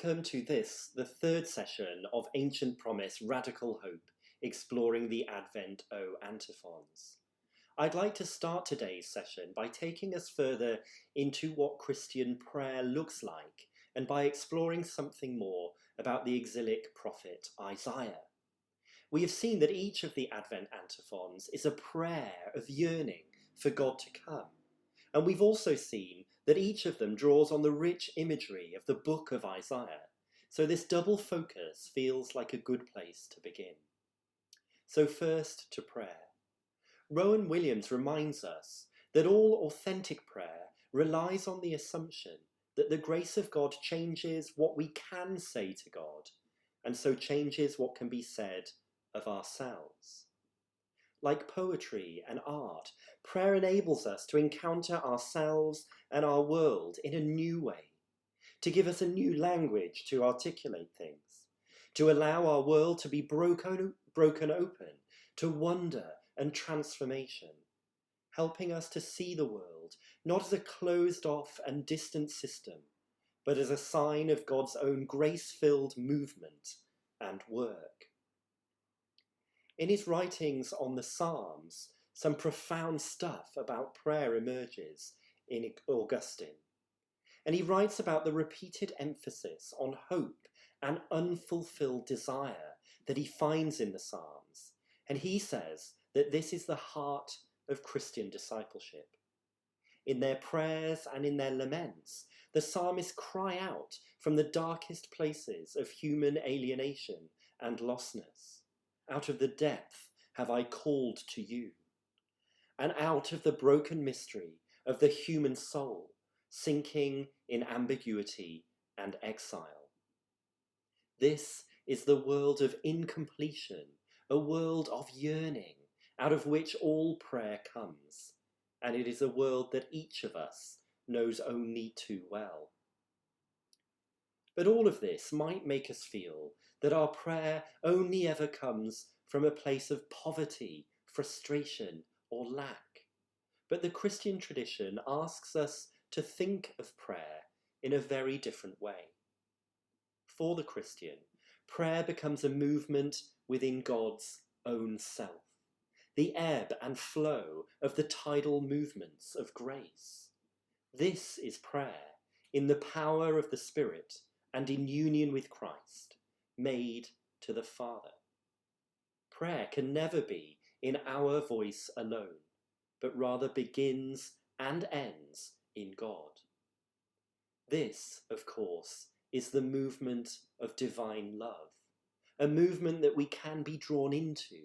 Welcome to this, the third session of Ancient Promise, Radical Hope, exploring the Advent O Antiphons. I'd like to start today's session by taking us further into what Christian prayer looks like and by exploring something more about the exilic prophet Isaiah. We have seen that each of the Advent antiphons is a prayer of yearning for God to come. And we've also seen that each of them draws on the rich imagery of the book of Isaiah. So this double focus feels like a good place to begin. So first to prayer. Rowan Williams reminds us that all authentic prayer relies on the assumption that the grace of God changes what we can say to God, and so changes what can be said of ourselves. Like poetry and art, prayer enables us to encounter ourselves and our world in a new way, to give us a new language to articulate things, to allow our world to be broken open to wonder and transformation, helping us to see the world not as a closed-off and distant system, but as a sign of God's own grace-filled movement and work. In his writings on the Psalms, some profound stuff about prayer emerges in Augustine. And he writes about the repeated emphasis on hope and unfulfilled desire that he finds in the Psalms. And he says that this is the heart of Christian discipleship. In their prayers and in their laments, the psalmists cry out from the darkest places of human alienation and lostness. Out of the depth have I called to you, and out of the broken mystery of the human soul, sinking in ambiguity and exile. This is the world of incompletion, a world of yearning, out of which all prayer comes, and it is a world that each of us knows only too well. But all of this might make us feel that our prayer only ever comes from a place of poverty, frustration, or lack. But the Christian tradition asks us to think of prayer in a very different way. For the Christian, prayer becomes a movement within God's own self, the ebb and flow of the tidal movements of grace. This is prayer in the power of the Spirit and in union with Christ, made to the Father. Prayer can never be in our voice alone, but rather begins and ends in God. This, of course, is the movement of divine love, a movement that we can be drawn into,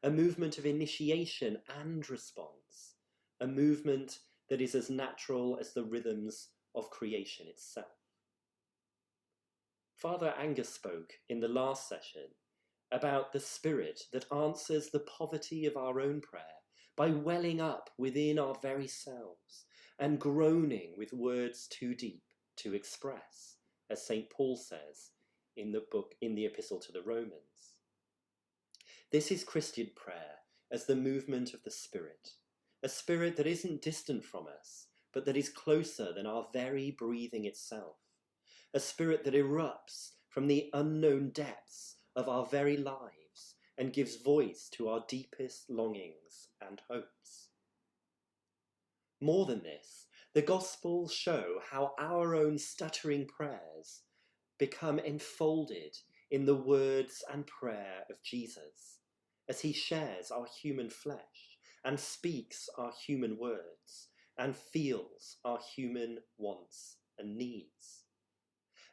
a movement of initiation and response, a movement that is as natural as the rhythms of creation itself. Father Angus spoke in the last session about the spirit that answers the poverty of our own prayer by welling up within our very selves and groaning with words too deep to express, as St. Paul says in the Epistle to the Romans. This is Christian prayer as the movement of the Spirit, a spirit that isn't distant from us, but that is closer than our very breathing itself, a spirit that erupts from the unknown depths of our very lives and gives voice to our deepest longings and hopes. More than this, the Gospels show how our own stuttering prayers become enfolded in the words and prayer of Jesus, as he shares our human flesh and speaks our human words and feels our human wants and needs.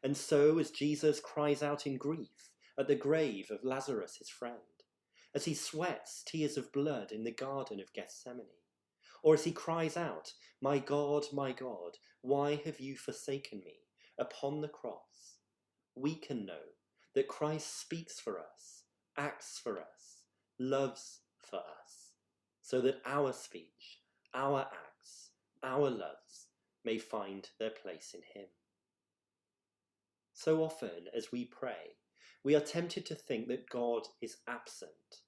And so, as Jesus cries out in grief at the grave of Lazarus, his friend, as he sweats tears of blood in the Garden of Gethsemane, or as he cries out, my God, why have you forsaken me?" upon the cross, we can know that Christ speaks for us, acts for us, loves for us, so that our speech, our acts, our loves may find their place in him. So often as we pray, we are tempted to think that God is absent.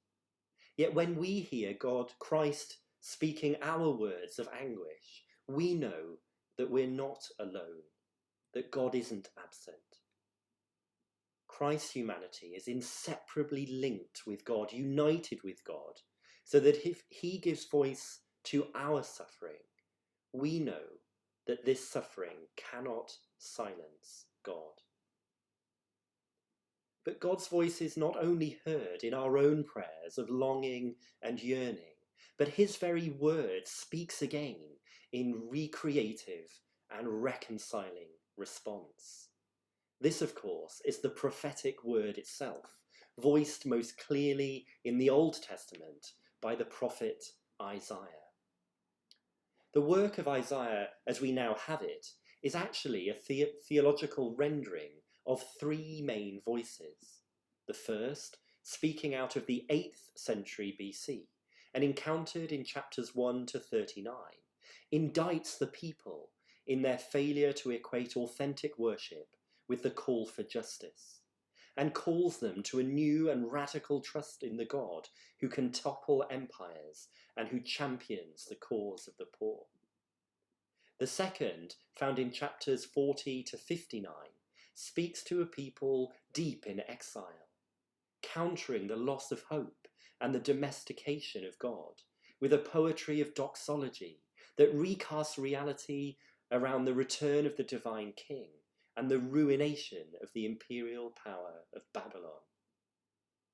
Yet when we hear Christ speaking our words of anguish, we know that we're not alone, that God isn't absent. Christ's humanity is inseparably linked with God, united with God, so that if he gives voice to our suffering, we know that this suffering cannot silence God. But God's voice is not only heard in our own prayers of longing and yearning, but his very word speaks again in recreative and reconciling response. This, of course, is the prophetic word itself, voiced most clearly in the Old Testament by the prophet Isaiah. The work of Isaiah, as we now have it, is actually a theological rendering of three main voices. The first, speaking out of the 8th century BC, and encountered in chapters 1 to 39, indicts the people in their failure to equate authentic worship with the call for justice, and calls them to a new and radical trust in the God who can topple empires and who champions the cause of the poor. The second, found in chapters 40 to 59, speaks to a people deep in exile, countering the loss of hope and the domestication of God with a poetry of doxology that recasts reality around the return of the divine king and the ruination of the imperial power of Babylon.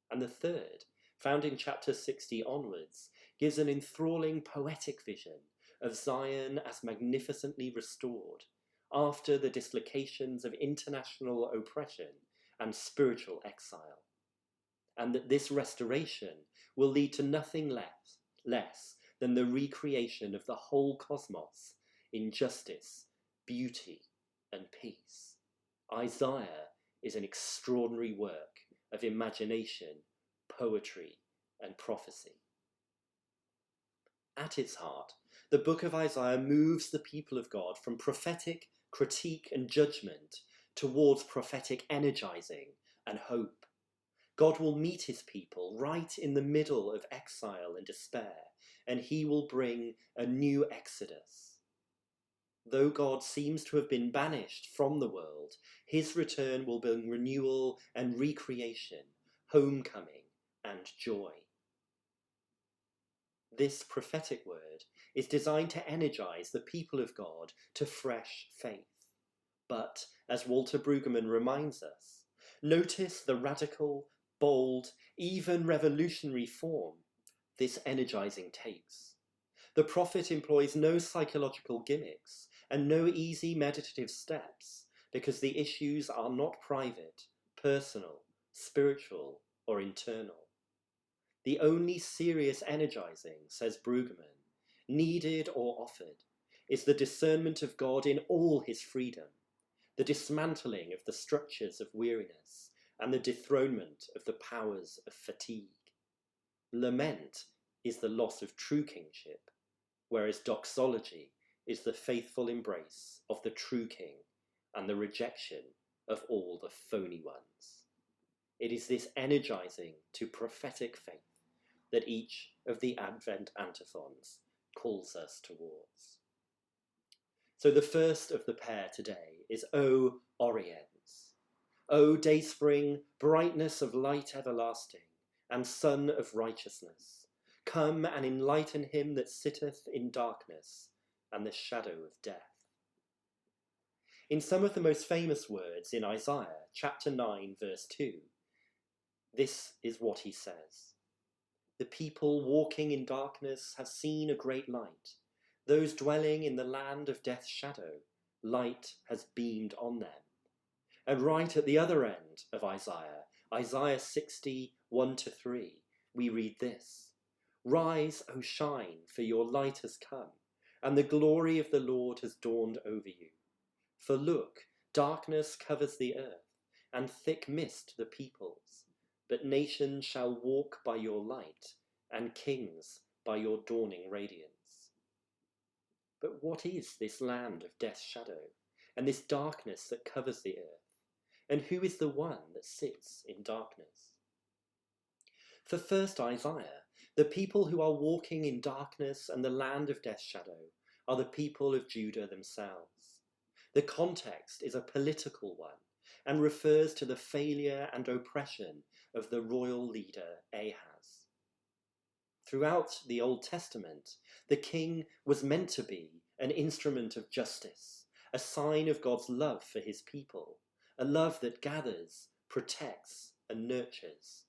And the third, found in chapter 60 onwards, gives an enthralling poetic vision of Zion as magnificently restored after the dislocations of international oppression and spiritual exile, and that this restoration will lead to nothing less than the recreation of the whole cosmos in justice, beauty, and peace. Isaiah is an extraordinary work of imagination, poetry, and prophecy. At its heart, the book of Isaiah moves the people of God from prophetic critique and judgment towards prophetic energizing and hope. God will meet his people right in the middle of exile and despair, and he will bring a new exodus. Though God seems to have been banished from the world, his return will bring renewal and recreation, homecoming and joy. This prophetic word is designed to energize the people of God to fresh faith. But, as Walter Brueggemann reminds us, notice the radical, bold, even revolutionary form this energizing takes. The prophet employs no psychological gimmicks and no easy meditative steps, because the issues are not private, personal, spiritual or internal. The only serious energizing, says Brueggemann, needed or offered, is the discernment of God in all his freedom, the dismantling of the structures of weariness, and the dethronement of the powers of fatigue. Lament is the loss of true kingship, whereas doxology is the faithful embrace of the true king and the rejection of all the phony ones. It is this energizing to prophetic faith that each of the Advent antiphons calls us towards. So the first of the pair today is O Oriens. O dayspring, brightness of light everlasting, and sun of righteousness, come and enlighten him that sitteth in darkness and the shadow of death. In some of the most famous words in Isaiah, chapter 9, verse 2, this is what he says. The people walking in darkness have seen a great light. Those dwelling in the land of death's shadow, light has beamed on them. And right at the other end of Isaiah, Isaiah 60, 1-3, we read this. Rise, O shine, for your light has come, and the glory of the Lord has dawned over you. For look, darkness covers the earth, and thick mist the peoples. But nations shall walk by your light, and kings by your dawning radiance. But what is this land of death's shadow, and this darkness that covers the earth? And who is the one that sits in darkness? For first Isaiah, the people who are walking in darkness and the land of death's shadow are the people of Judah themselves. The context is a political one and refers to the failure and oppression of the royal leader Ahaz. Throughout the Old Testament, the king was meant to be an instrument of justice, a sign of God's love for his people, a love that gathers, protects, and nurtures.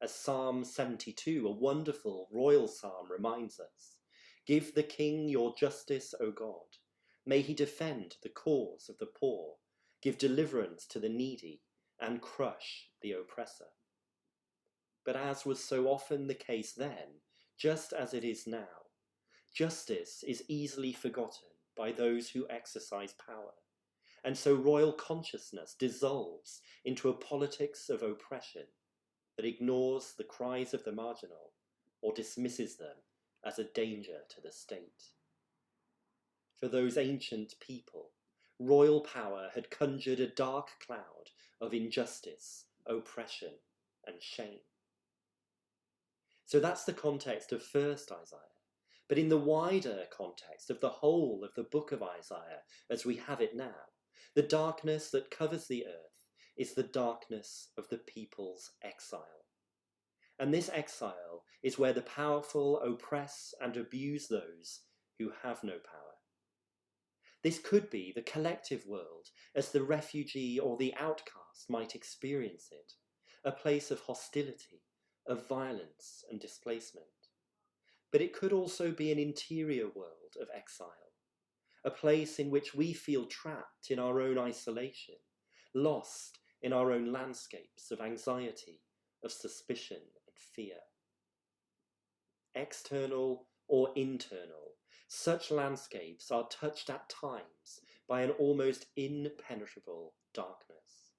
As Psalm 72, a wonderful royal psalm, reminds us, give the king your justice, O God. May he defend the cause of the poor, give deliverance to the needy, and crush the oppressor. But as was so often the case then, just as it is now, justice is easily forgotten by those who exercise power. And so royal consciousness dissolves into a politics of oppression that ignores the cries of the marginal or dismisses them as a danger to the state. For those ancient people, royal power had conjured a dark cloud of injustice, oppression, and shame. So that's the context of first Isaiah. But in the wider context of the whole of the book of Isaiah as we have it now, the darkness that covers the earth is the darkness of the people's exile. And this exile is where the powerful oppress and abuse those who have no power. This could be the collective world as the refugee or the outcast might experience it, a place of hostility, of violence and displacement. But it could also be an interior world of exile, a place in which we feel trapped in our own isolation, lost in our own landscapes of anxiety, of suspicion and fear. External or internal, such landscapes are touched at times by an almost impenetrable darkness.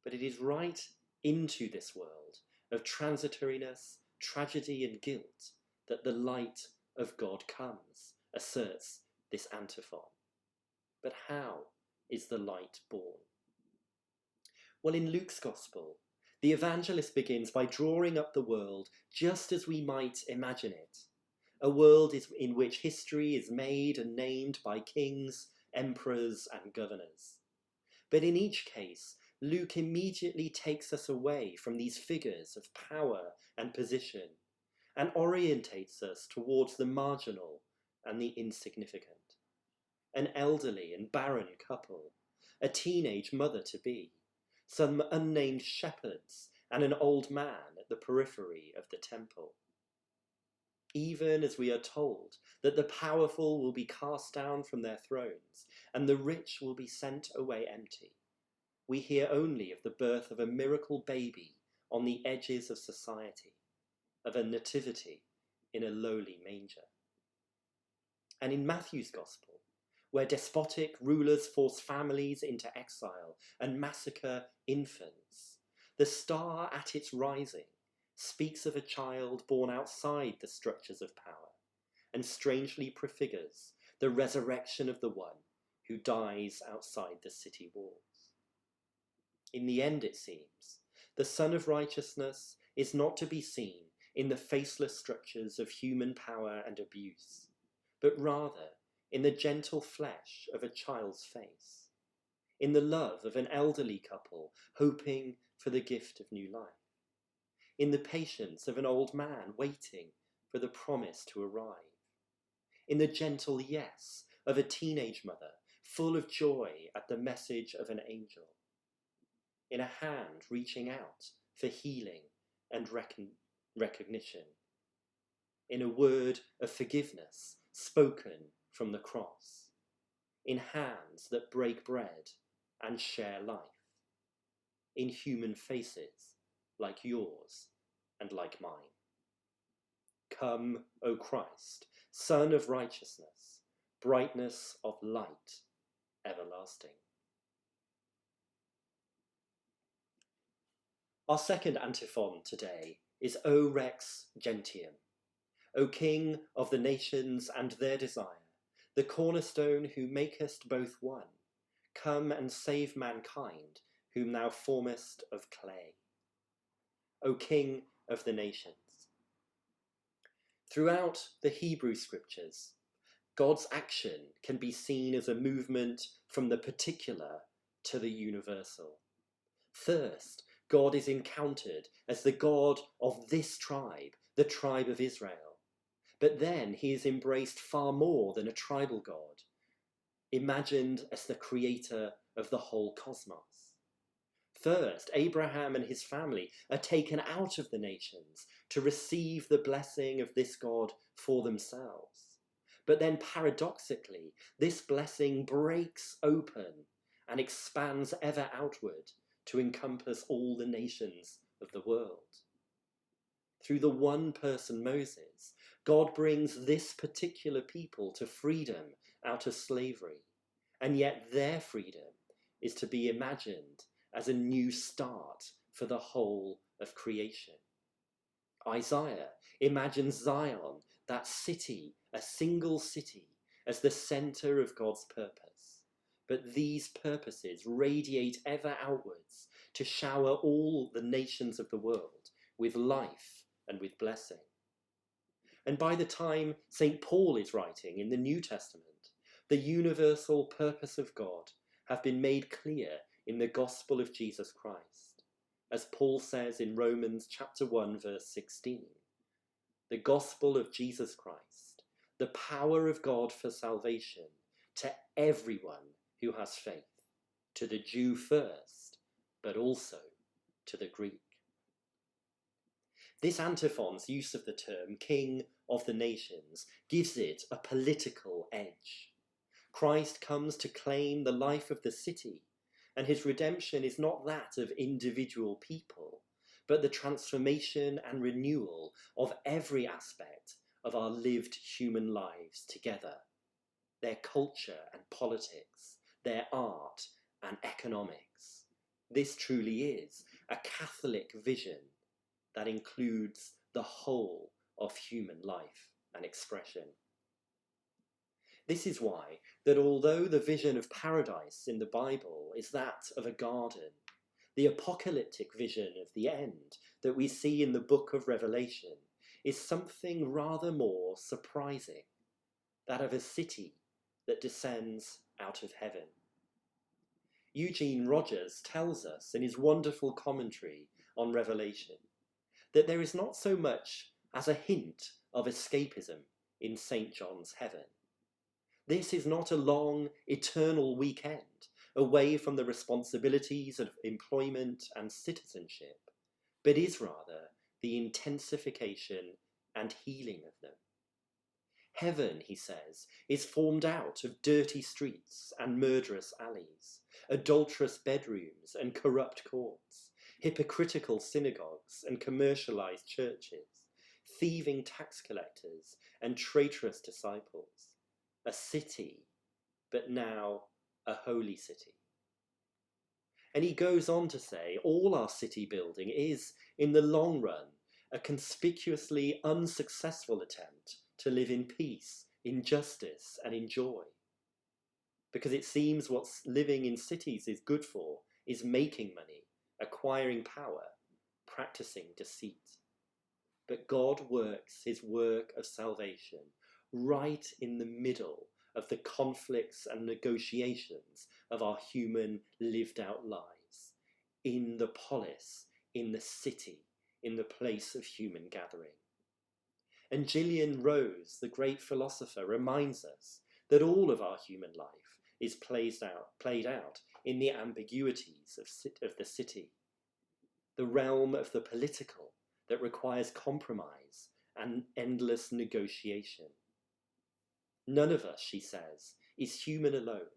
But it is right into this world of transitoriness, tragedy and guilt that the light of God comes, asserts this antiphon. But how is the light born? Well, in Luke's Gospel, the evangelist begins by drawing up the world just as we might imagine it. A world in which history is made and named by kings, emperors, and governors. But in each case, Luke immediately takes us away from these figures of power and position and orientates us towards the marginal and the insignificant. An elderly and barren couple, a teenage mother-to-be, some unnamed shepherds, and an old man at the periphery of the temple. Even as we are told that the powerful will be cast down from their thrones and the rich will be sent away empty, we hear only of the birth of a miracle baby on the edges of society, of a nativity in a lowly manger. And in Matthew's Gospel, where despotic rulers force families into exile and massacre infants, the star at its rising speaks of a child born outside the structures of power and strangely prefigures the resurrection of the one who dies outside the city walls. In the end, it seems, the Son of Righteousness is not to be seen in the faceless structures of human power and abuse, but rather in the gentle flesh of a child's face, in the love of an elderly couple hoping for the gift of new life, in the patience of an old man waiting for the promise to arrive, in the gentle yes of a teenage mother full of joy at the message of an angel, in a hand reaching out for healing and recognition, in a word of forgiveness spoken from the cross, in hands that break bread and share life, in human faces like yours and like mine. Come, O Christ, Son of Righteousness, brightness of light everlasting. Our second antiphon today is O Rex Gentium, O King of the nations and their desire, the cornerstone who makest both one, come and save mankind, whom thou formest of clay. O King of the nations. Throughout the Hebrew scriptures, God's action can be seen as a movement from the particular to the universal. First, God is encountered as the God of this tribe, the tribe of Israel. But then he is embraced far more than a tribal God, imagined as the creator of the whole cosmos. First, Abraham and his family are taken out of the nations to receive the blessing of this God for themselves. But then paradoxically, this blessing breaks open and expands ever outward to encompass all the nations of the world. Through the one person Moses, God brings this particular people to freedom out of slavery, and yet their freedom is to be imagined as a new start for the whole of creation. Isaiah imagines Zion, that city, a single city, as the centre of God's purpose. But these purposes radiate ever outwards to shower all the nations of the world with life and with blessing. And by the time St. Paul is writing in the New Testament, the universal purpose of God have been made clear in the gospel of Jesus Christ. As Paul says in Romans chapter 1, verse 16, the gospel of Jesus Christ, the power of God for salvation to everyone who has faith, to the Jew first, but also to the Greek. This antiphon's use of the term King of the Nations gives it a political edge. Christ comes to claim the life of the city, and his redemption is not that of individual people, but the transformation and renewal of every aspect of our lived human lives together, their culture and politics, their art and economics. This truly is a Catholic vision that includes the whole of human life and expression. This is why that although the vision of paradise in the Bible is that of a garden, the apocalyptic vision of the end that we see in the book of Revelation is something rather more surprising, that of a city that descends out of heaven. Eugene Rogers tells us in his wonderful commentary on Revelation that there is not so much as a hint of escapism in St. John's heaven. This is not a long, eternal weekend away from the responsibilities of employment and citizenship, but is rather the intensification and healing of them. Heaven, he says, is formed out of dirty streets and murderous alleys, adulterous bedrooms and corrupt courts, hypocritical synagogues and commercialized churches, thieving tax collectors and traitorous disciples. A city, but now a holy city. And he goes on to say, all our city building is, in the long run, a conspicuously unsuccessful attempt to live in peace, in justice, and in joy. Because it seems what living in cities is good for is making money, acquiring power, practicing deceit. But God works his work of salvation right in the middle of the conflicts and negotiations of our human lived out lives, in the polis, in the city, in the place of human gathering. And Gillian Rose, the great philosopher, reminds us that all of our human life is played out in the ambiguities of the city, the realm of the political that requires compromise and endless negotiation. None of us, she says, is human alone,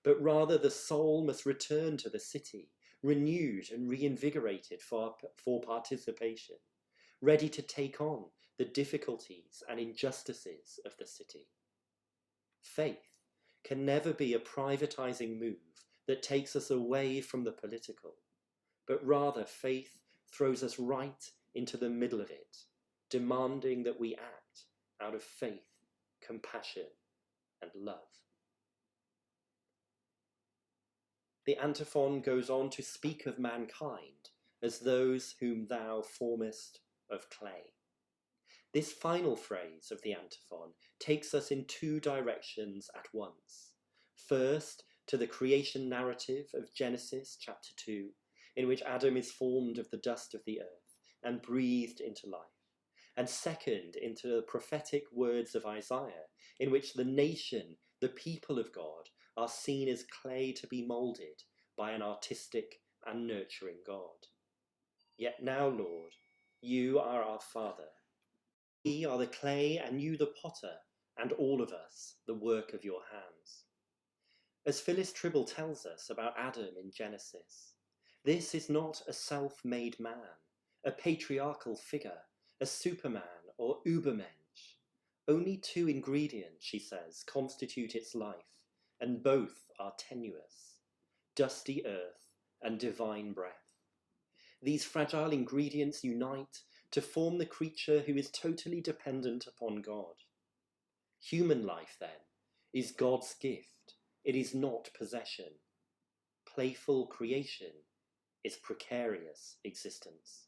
but rather the soul must return to the city, renewed and reinvigorated for participation, ready to take on the difficulties and injustices of the city. Faith can never be a privatizing move that takes us away from the political, but rather faith throws us right into the middle of it, demanding that we act out of faith, compassion, and love. The antiphon goes on to speak of mankind as those whom thou formest of clay. This final phrase of the antiphon takes us in two directions at once. First, to the creation narrative of Genesis chapter 2, in which Adam is formed of the dust of the earth and breathed into life. And second, into the prophetic words of Isaiah, in which the nation, the people of God, are seen as clay to be moulded by an artistic and nurturing God. Yet now, Lord, you are our Father. We are the clay and you the potter, and all of us the work of your hands. As Phyllis Tribble tells us about Adam in Genesis, this is not a self-made man, a patriarchal figure, a superman or ubermensch. Only two ingredients, she says, constitute its life, and both are tenuous: dusty earth and divine breath. These fragile ingredients unite to form the creature who is totally dependent upon God. Human life, then, is God's gift. It is not possession. Playful creation is precarious existence.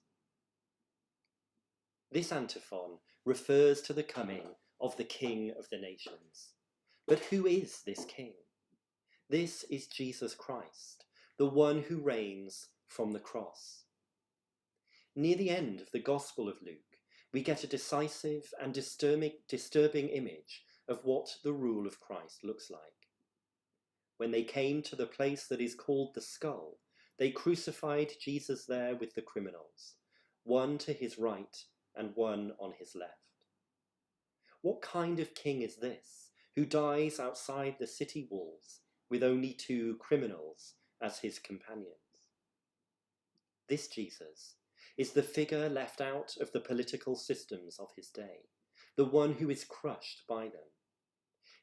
This antiphon refers to the coming of the King of the nations. But who is this King? This is Jesus Christ, the one who reigns from the cross. Near the end of the Gospel of Luke, we get a decisive and disturbing image of what the rule of Christ looks like. When they came to the place that is called the Skull, they crucified Jesus there with the criminals, one to his right and one on his left. What kind of king is this, who dies outside the city walls with only two criminals as his companions? This Jesus is the figure left out of the political systems of his day, the one who is crushed by them.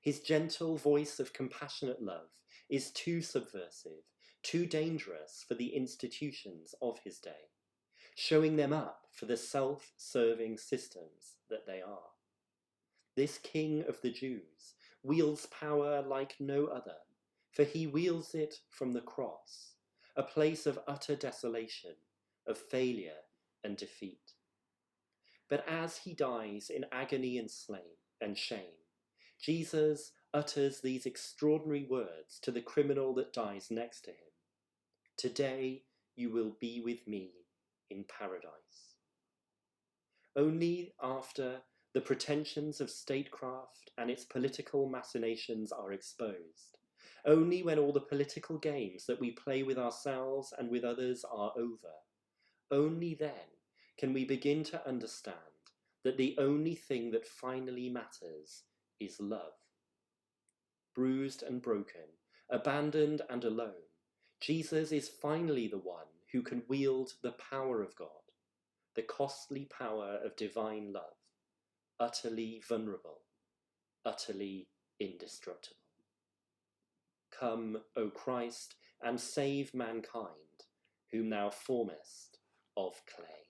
His gentle voice of compassionate love is too subversive, too dangerous for the institutions of his day, showing them up for the self-serving systems that they are. This King of the Jews wields power like no other, for he wields it from the cross, a place of utter desolation, of failure and defeat. But as he dies in agony and shame, Jesus utters these extraordinary words to the criminal that dies next to him: "Today you will be with me in paradise." Only after the pretensions of statecraft and its political machinations are exposed, only when all the political games that we play with ourselves and with others are over, only then can we begin to understand that the only thing that finally matters is love. Bruised and broken, abandoned and alone, Jesus is finally the one who can wield the power of God, the costly power of divine love, utterly vulnerable, utterly indestructible. Come, O Christ, and save mankind, whom thou formest of clay.